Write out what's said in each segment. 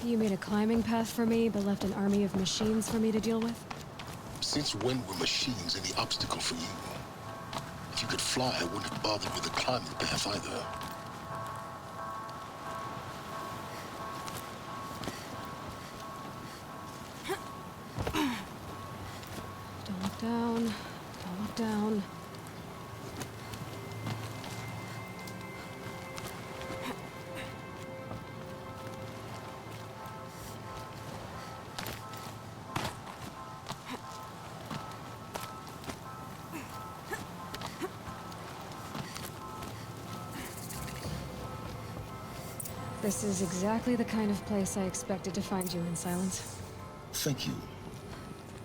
You made a climbing path for me, but left an army of machines for me to deal with? Since when were machines any obstacle for you? If you could fly, I wouldn't have bothered with the climbing path either. Don't look down. Don't look down. This is exactly the kind of place I expected to find you in, Silence. Thank you.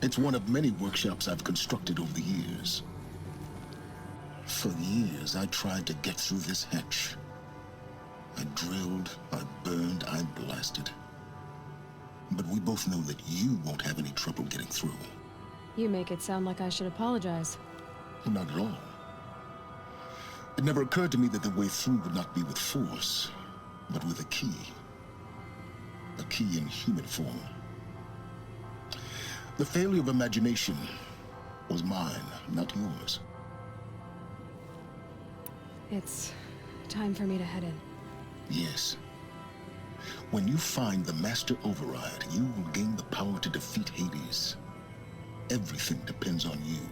It's one of many workshops I've constructed over the years. For years, I tried to get through this hatch. I drilled, I burned, I blasted. But we both know that you won't have any trouble getting through. You make it sound like I should apologize. Not at all. It never occurred to me that the way through would not be with force, but with a key. A key in human form. The failure of imagination was mine, not yours. It's time for me to head in. Yes. When you find the Master Override, you will gain the power to defeat Hades. Everything depends on you.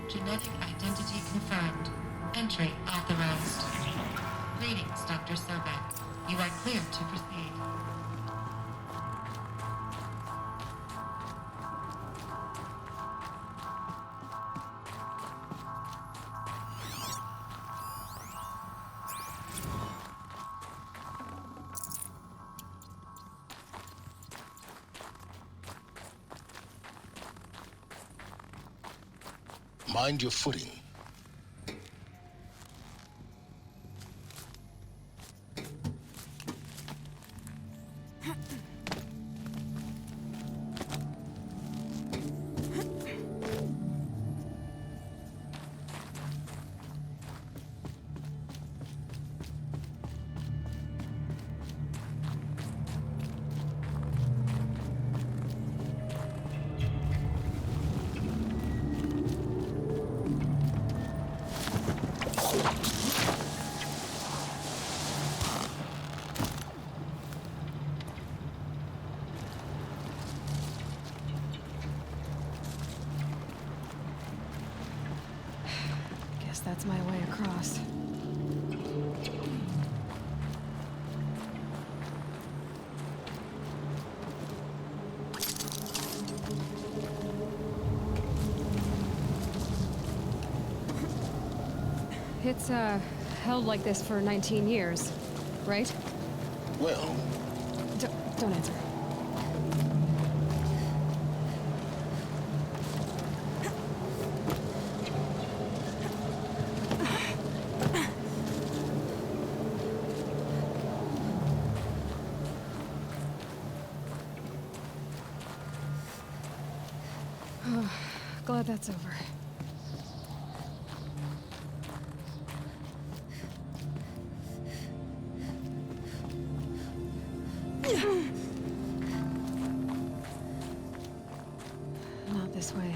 Genetic identity confirmed. Entry authorized. Greetings, Dr. Sobek. You are clear to proceed. Mind your footing. That's my way across. It's, held like this for 19 years, right? Well... Don't answer. Glad that's over. Not this way.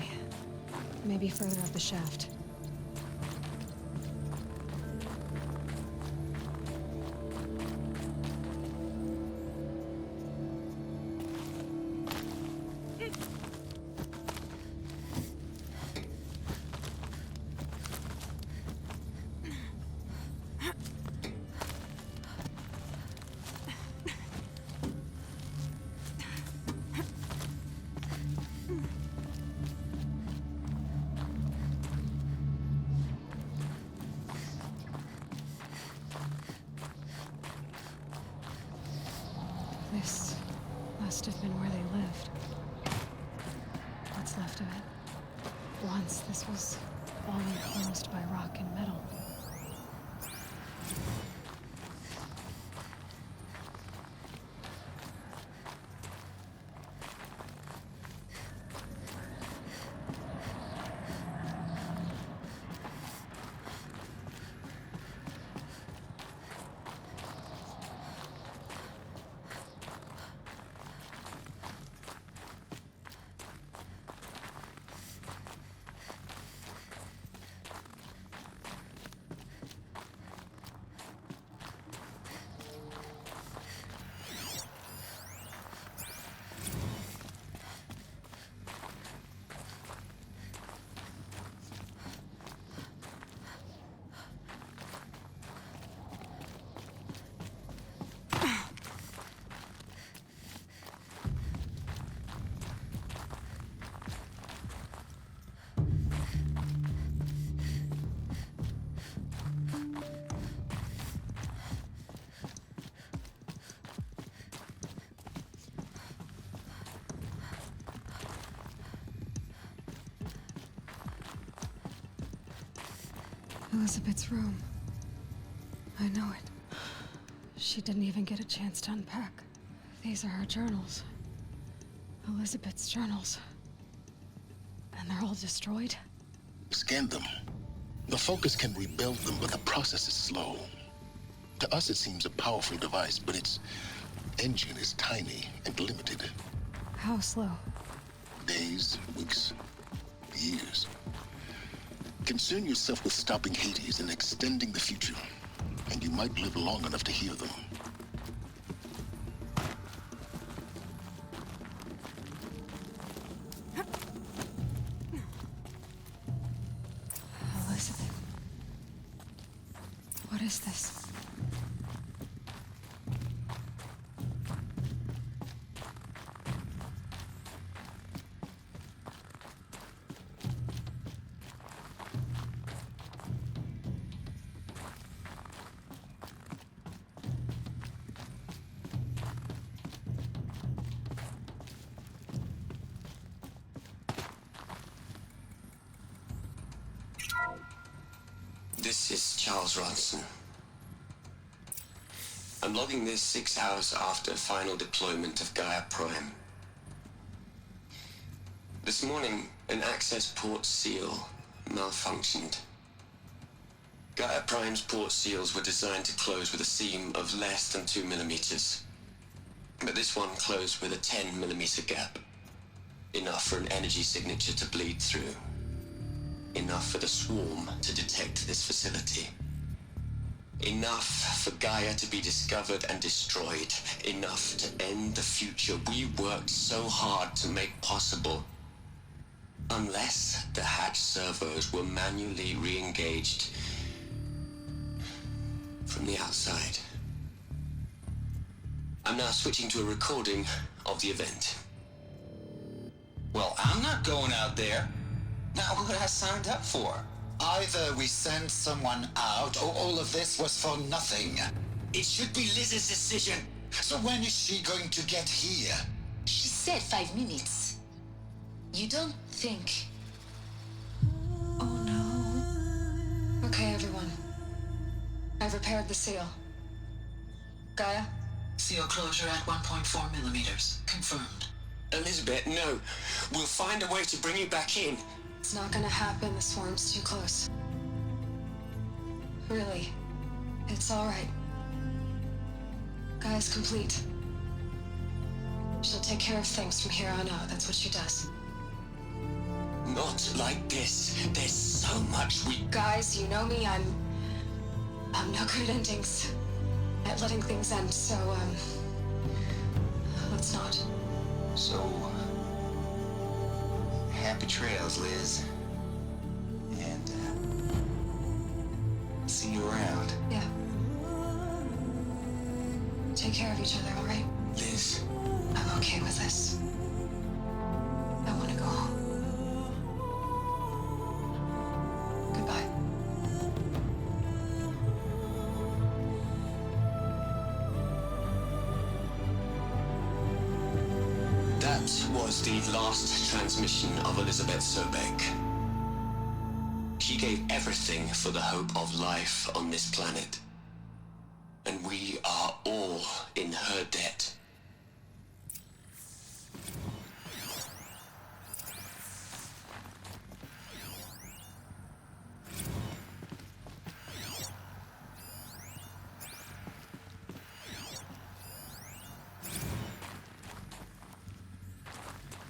Maybe further up the shaft. This must have been where they lived. What's left of it. Once this was all enclosed by rock and metal. Elizabeth's room. I know it. She didn't even get a chance to unpack. These are her journals. Elizabeth's journals. And they're all destroyed? Scan them. The Focus can rebuild them, but the process is slow. To us, it seems a powerful device, but its engine is tiny and limited. How slow? Days, weeks, years. Concern yourself with stopping Hades and extending the future, and you might live long enough to hear them. Elizabeth. What is this? This is Charles Ronson. I'm logging this 6 hours after final deployment of Gaia Prime. This morning, an access port seal malfunctioned. Gaia Prime's port seals were designed to close with a seam of less than 2 millimeters. But this one closed with a 10 millimeter gap. Enough for an energy signature to bleed through. Enough for the swarm to detect this facility. Enough for Gaia to be discovered and destroyed. Enough to end the future we worked so hard to make possible. Unless the hatch servos were manually re-engaged from the outside. I'm now switching to a recording of the event. Well, I'm not going out there. Not what I signed up for. Either we send someone out, or all of this was for nothing. It should be Liz's decision. So when is she going to get here? She said 5 minutes. You don't think... Oh no. Okay, everyone. I've repaired the seal. Gaia? Seal closure at 1.4 millimeters. Confirmed. Elizabeth, no. We'll find a way to bring you back in. It's not gonna happen. The swarm's too close. Really. It's alright. Gaia's complete. She'll take care of things from here on out. That's what she does. Not like this. There's so much we... Guys, you know me. I'm no good at endings. At letting things end, so, let's not. So, happy trails, Liz. And, see you around. Yeah. Take care of each other, alright? Liz, I'm okay with this. I want to go home. Goodbye. that was the last transmission of Elizabeth Sobek. She gave everything for the hope of life on this planet. And we are all in her debt.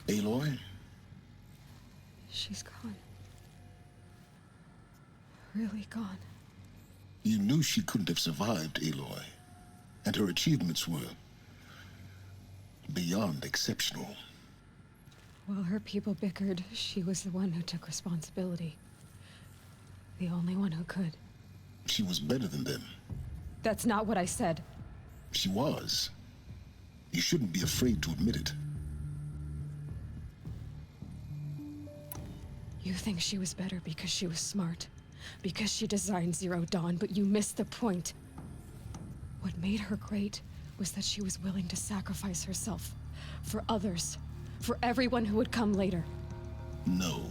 Aloy? She's gone. Really gone. You knew she couldn't have survived, Aloy. And her achievements were beyond exceptional. While her people bickered, she was the one who took responsibility. The only one who could. She was better than them. That's not what I said. She was. You shouldn't be afraid to admit it. You think she was better because she was smart, because she designed Zero Dawn, but you missed the point. What made her great was that she was willing to sacrifice herself for others, for everyone who would come later. No.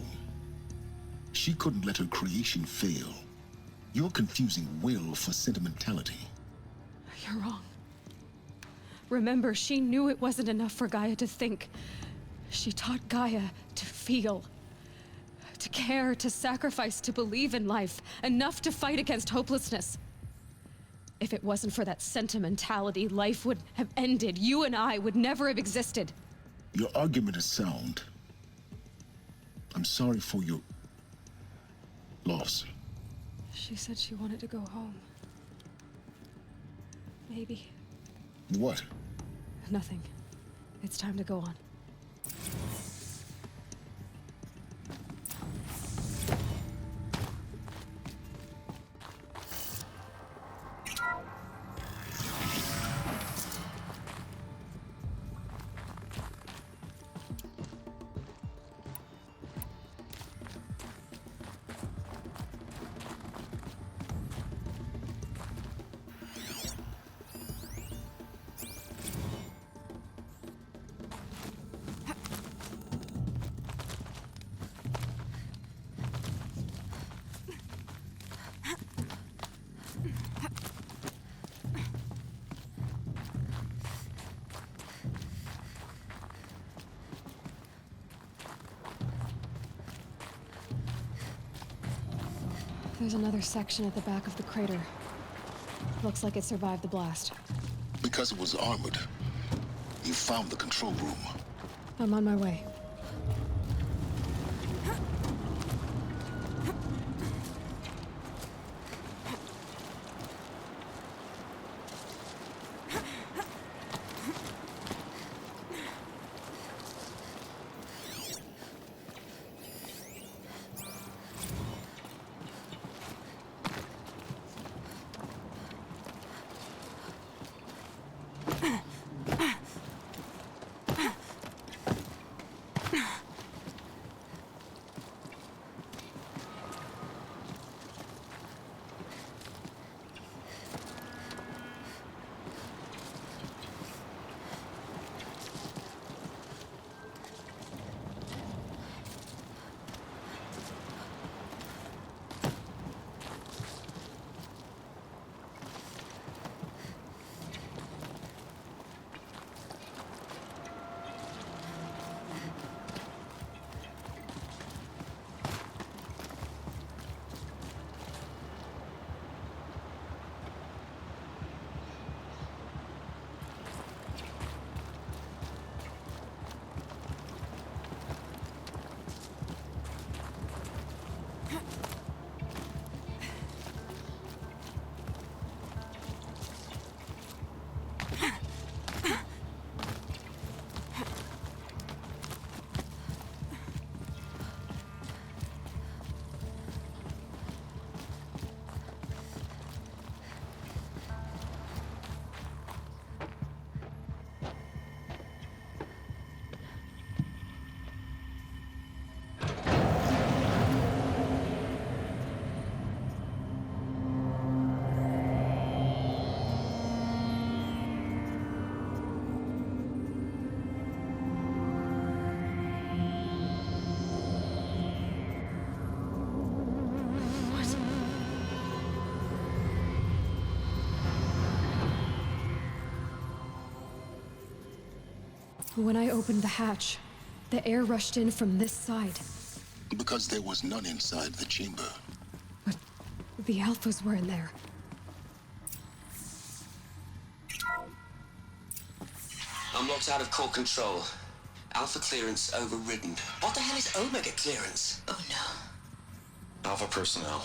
She couldn't let her creation fail. You're confusing will for sentimentality. You're wrong. Remember, she knew it wasn't enough for Gaia to think. She taught Gaia to feel. To care, to sacrifice, to believe in life. Enough to fight against hopelessness. If it wasn't for that sentimentality, life would have ended. You and I would never have existed. Your argument is sound. I'm sorry for your loss. She said she wanted to go home. Maybe. What? Nothing. It's time to go on. There's another section at the back of the crater. Looks like it survived the blast. Because it was armored. You found the control room. I'm on my way. When I opened the hatch, the air rushed in from this side. Because there was none inside the chamber. But the Alphas were in there. I'm locked out of core control. Alpha clearance overridden. What the hell is Omega clearance? Oh no. Alpha personnel.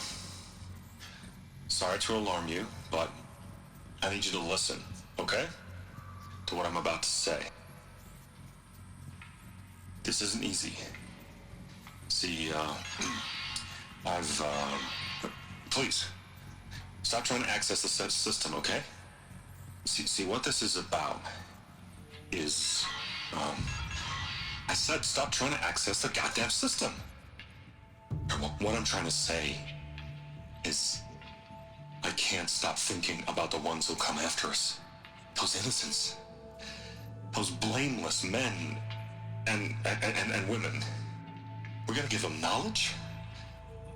Sorry to alarm you, but I need you to listen, okay? To what I'm about to say. This isn't easy. See, please, stop trying to access the system, okay? See, what this is about is, I said stop trying to access the goddamn system. What I'm trying to say is, I can't stop thinking about the ones who come after us. Those innocents. Those blameless men and women. We're gonna give them knowledge?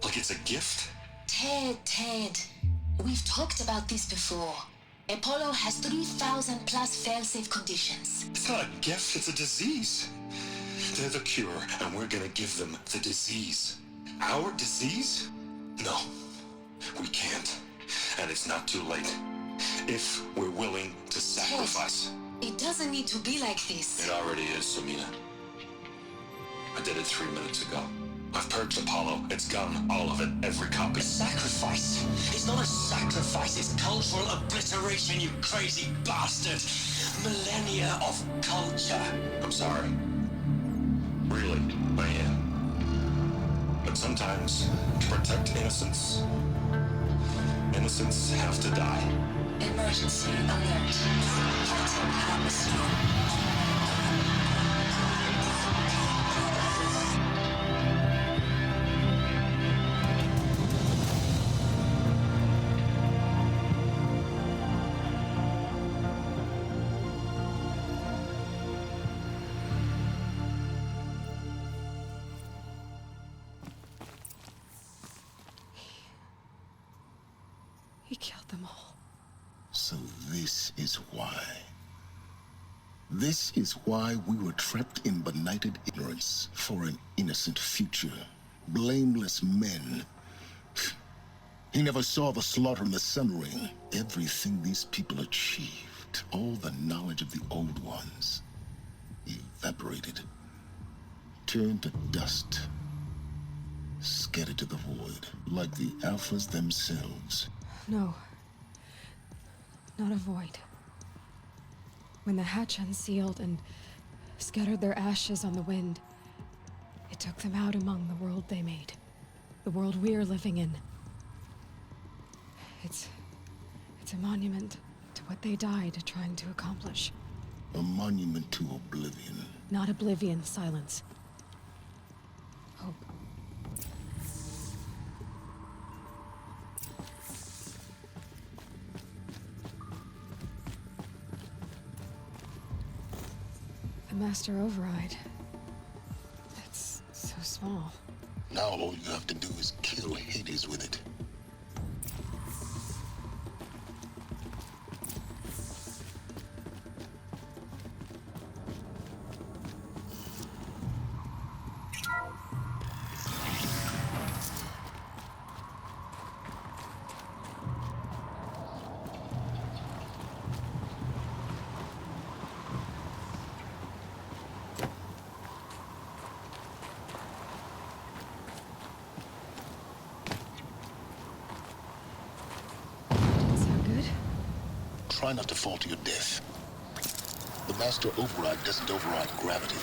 Like it's a gift? Ted. We've talked about this before. Apollo has 3,000 plus fail-safe conditions. It's not a gift, it's a disease. They're the cure, and we're gonna give them the disease. Our disease? No, we can't. And it's not too late. If we're willing to sacrifice. It doesn't need to be like this. It already is, Samina. I did it 3 minutes ago. I've purged Apollo. It's gone. All of it. Every copy. Sacrifice? It's not a sacrifice, it's cultural obliteration, you crazy bastard! Millennia of culture. I'm sorry. Really, I am. But sometimes, to protect innocence, innocents have to die. Emergency alert. Fighting atmosphere. He killed them all. So this is why. This is why we were trapped in benighted ignorance for an innocent future. Blameless men. He never saw the slaughter in the Sun Ring. Everything these people achieved, all the knowledge of the old ones, evaporated. Turned to dust. Scattered to the void, like the Alphas themselves. No. Not a void. When the hatch unsealed and scattered their ashes on the wind, it took them out among the world they made. The world we're living in. It's a monument to what they died trying to accomplish. A monument to oblivion. Not oblivion, silence. Hope. The Master Override. That's so small. Now all you have to do is kill Hades with it. Try not to fall to your death. The Master Override doesn't override gravity.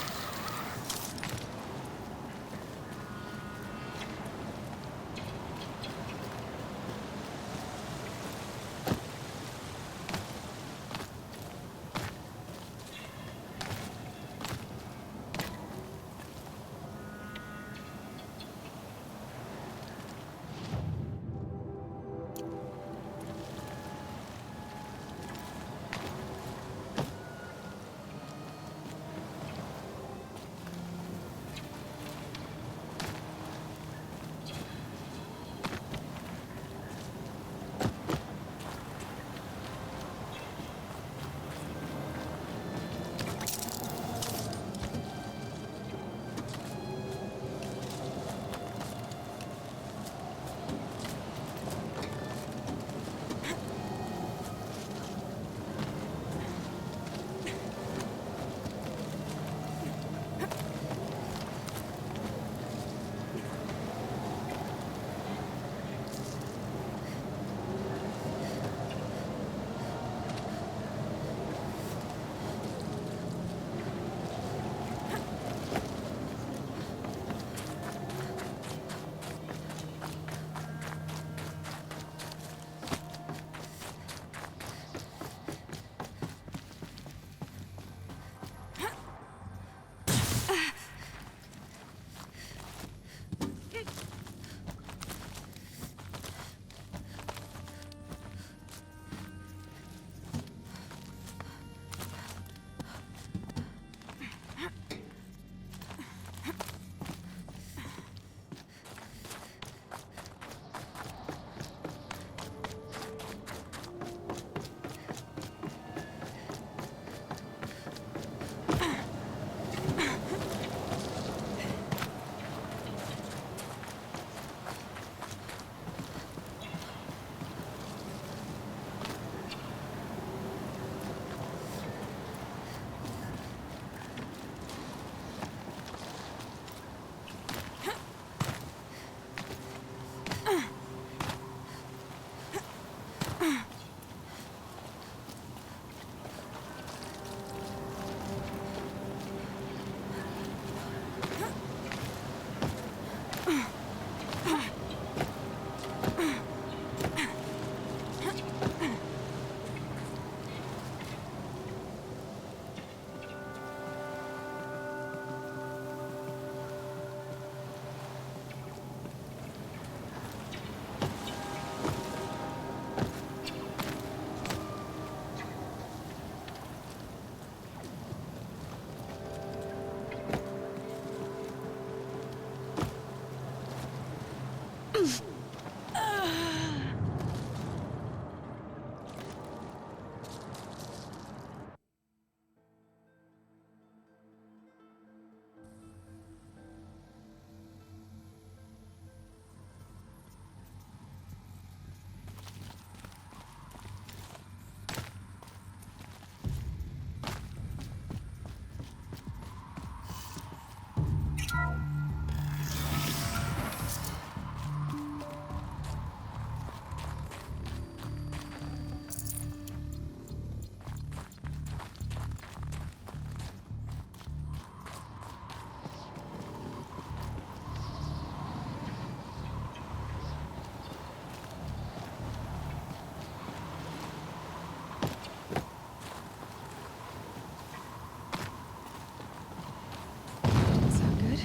Sound good?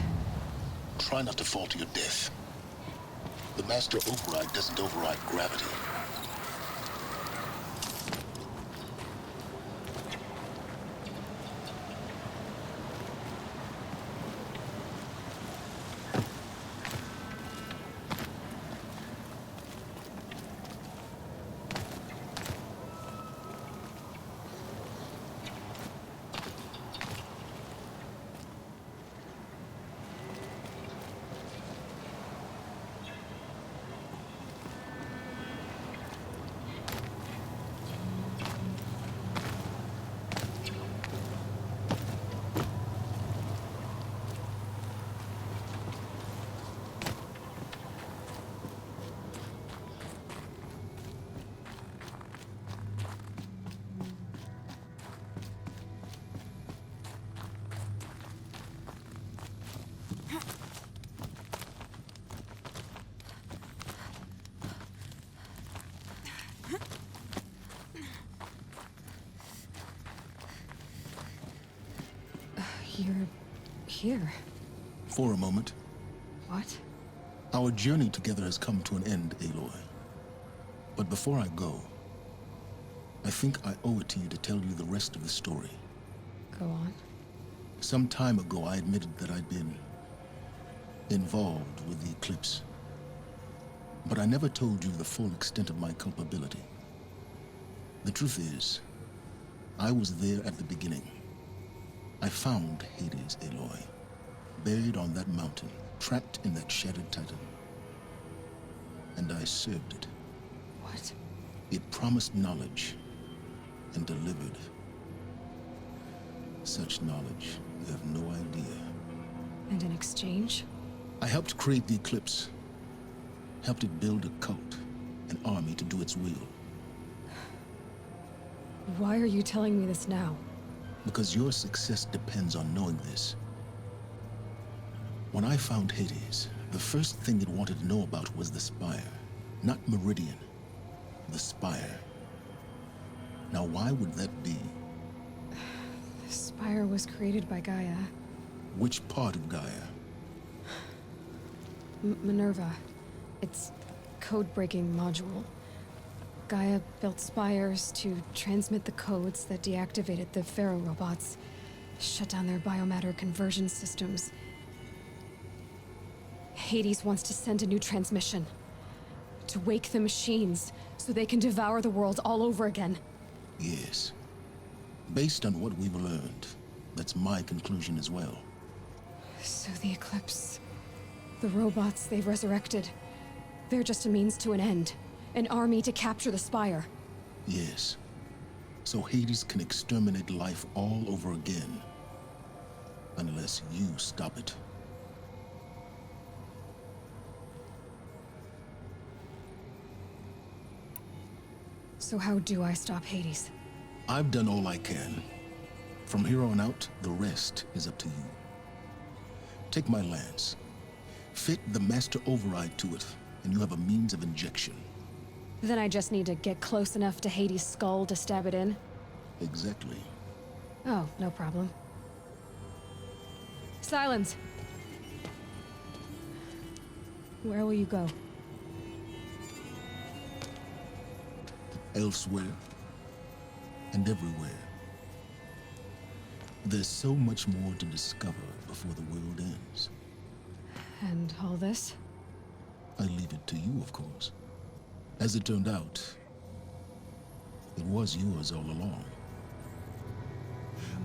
Try not to fall to your death. The master override doesn't override gravity. You're here. For a moment, What? our journey together has come to an end, Aloy. But before I go, I think I owe it to you to tell you the rest of the story. Go on. Some time ago, I admitted that I'd been involved with the eclipse. But I never told you the full extent of my culpability. The truth is, I was there at the beginning. I found Hades, Aloy, buried on that mountain, trapped in that shattered titan. And I served it. What? It promised knowledge and delivered. Such knowledge, you have no idea. And in exchange? I helped create the eclipse. Helped it build a cult, an army to do its will. Why are you telling me this now? Because your success depends on knowing this. When I found Hades, the first thing it wanted to know about was the Spire. Not Meridian. The Spire. Now why would that be? The Spire was created by Gaia. Which part of Gaia? Minerva. Its code-breaking module. Gaia built spires to transmit the codes that deactivated the Pharaoh robots, shut down their biomatter conversion systems. Hades wants to send a new transmission. To wake the machines, so they can devour the world all over again. Yes. Based on what we've learned, that's my conclusion as well. So the Eclipse... the robots they've resurrected... they're just a means to an end. An army to capture the Spire. Yes. So Hades can exterminate life all over again. Unless you stop it. So how do I stop Hades? I've done all I can. From here on out, the rest is up to you. Take my lance. Fit the master override to it, and you have a means of injection. Then I just need to get close enough to Hades' skull to stab it in? Exactly. Oh, no problem. Silence! Where will you go? Elsewhere. And everywhere. There's so much more to discover before the world ends. And all this? I leave it to you, of course. As it turned out, it was yours all along.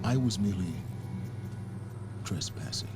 I was merely trespassing.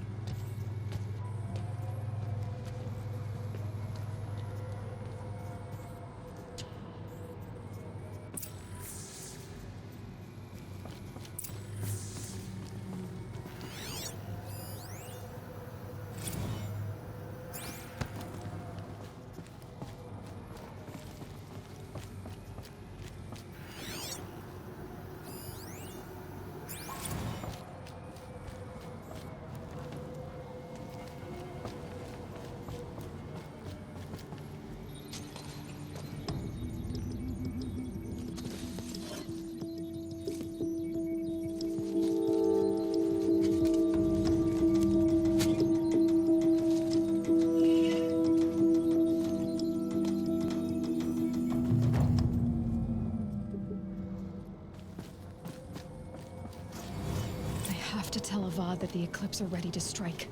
Tell Avad that the Eclipse are ready to strike.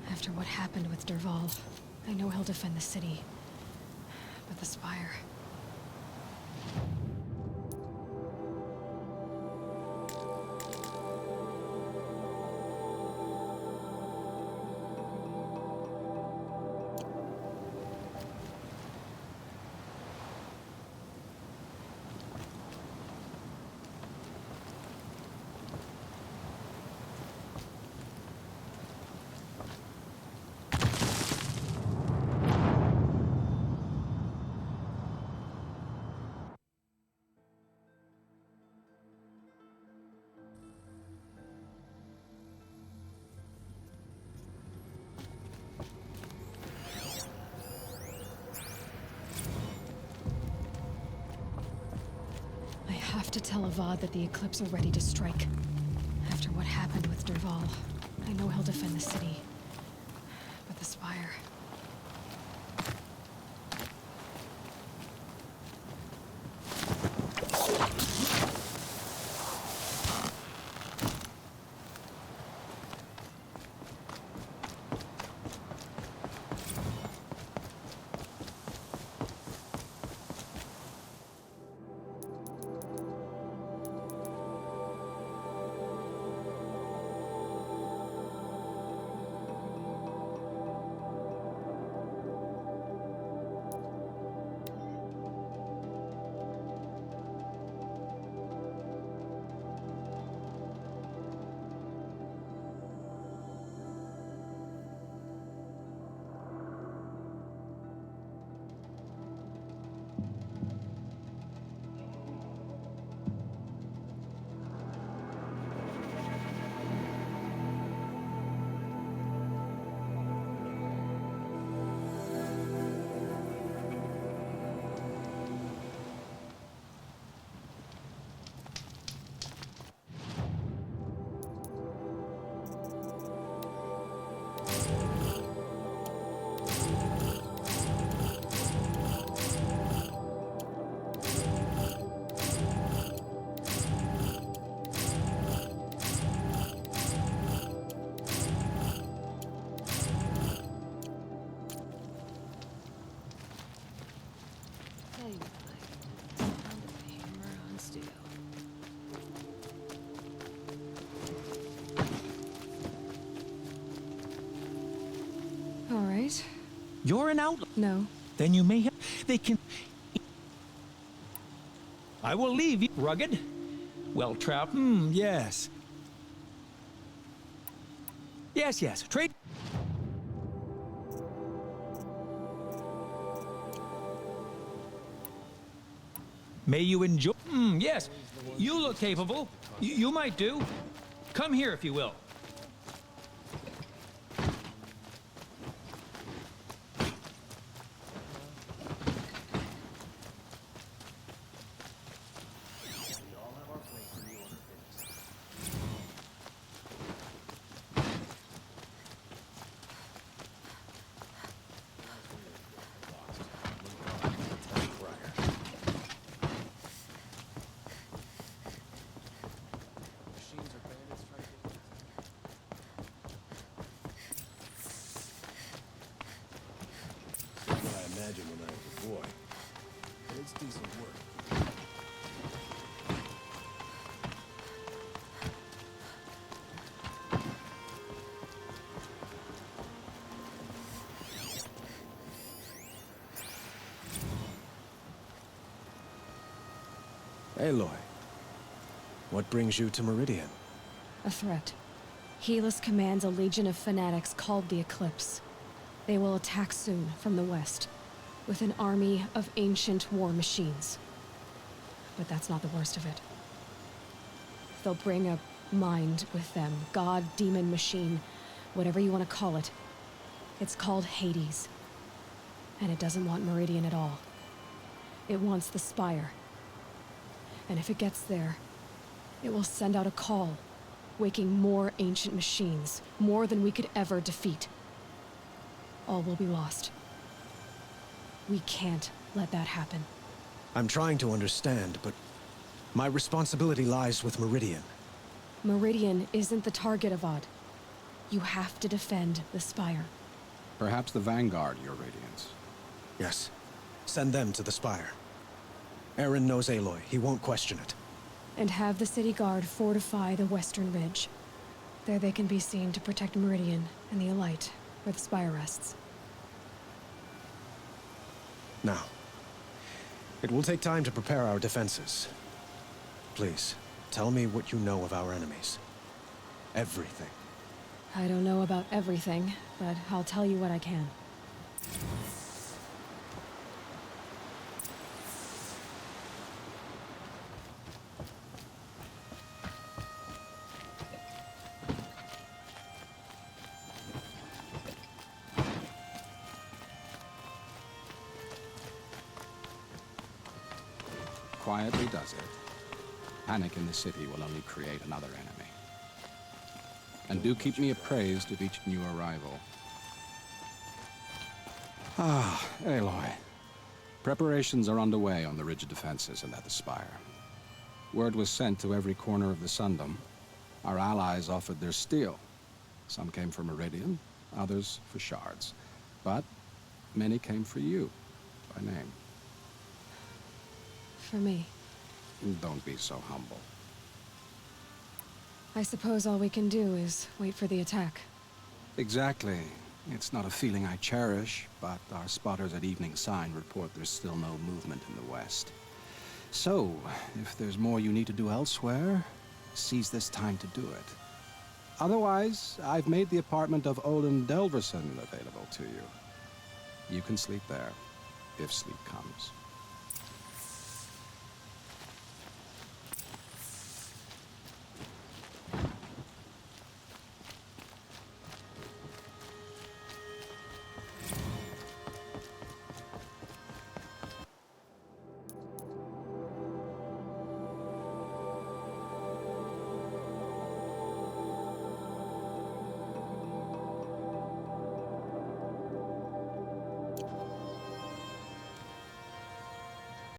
After what happened with Dervahl, I know he'll defend the city. But the Spire... I have to tell Avad that the Eclipse are ready to strike. After what happened with Dervahl, I know he'll defend the city. But the Spire... All right. You're an outlaw. No. Then you may have... They can... I will leave you rugged. Well-trapped. Yes. Yes. Trade... May you enjoy... yes. You look capable. You might do. Come here, if you will. imagine when I was a boy. But it's decent work. Aloy, what brings you to Meridian? A threat. Helis commands a legion of fanatics called the Eclipse. They will attack soon from the west, with an army of ancient war machines. But that's not the worst of it. They'll bring a mind with them, god, demon, machine, whatever you want to call it. It's called Hades. And it doesn't want Meridian at all. It wants the Spire. And if it gets there, it will send out a call, waking more ancient machines, more than we could ever defeat. All will be lost. We can't let that happen. I'm trying to understand, but my responsibility lies with Meridian. Meridian isn't the target, Avad. You have to defend the Spire. Perhaps the Vanguard, Your Radiance. Yes. Send them to the Spire. Aaron knows Aloy. He won't question it. And have the city guard fortify the western ridge. There they can be seen to protect Meridian and the Elite, where the Spire rests. Now, it will take time to prepare our defenses. Please, tell me what you know of our enemies. Everything. I don't know about everything, but I'll tell you what I can. Quietly does it. Panic in the city will only create another enemy. And do keep me appraised of each new arrival. Ah, Aloy. Preparations are underway on the ridge defenses and at the Spire. Word was sent to every corner of the Sundom. Our allies offered their steel. Some came for Meridian, others for shards. But many came for you, by name. For me. Don't be so humble. I suppose all we can do is wait for the attack. Exactly. It's not a feeling I cherish, but our spotters at Evening Sign report there's still no movement in the west. So, if there's more you need to do elsewhere, seize this time to do it. Otherwise, I've made the apartment of Olin Delverson available to you. You can sleep there, if sleep comes.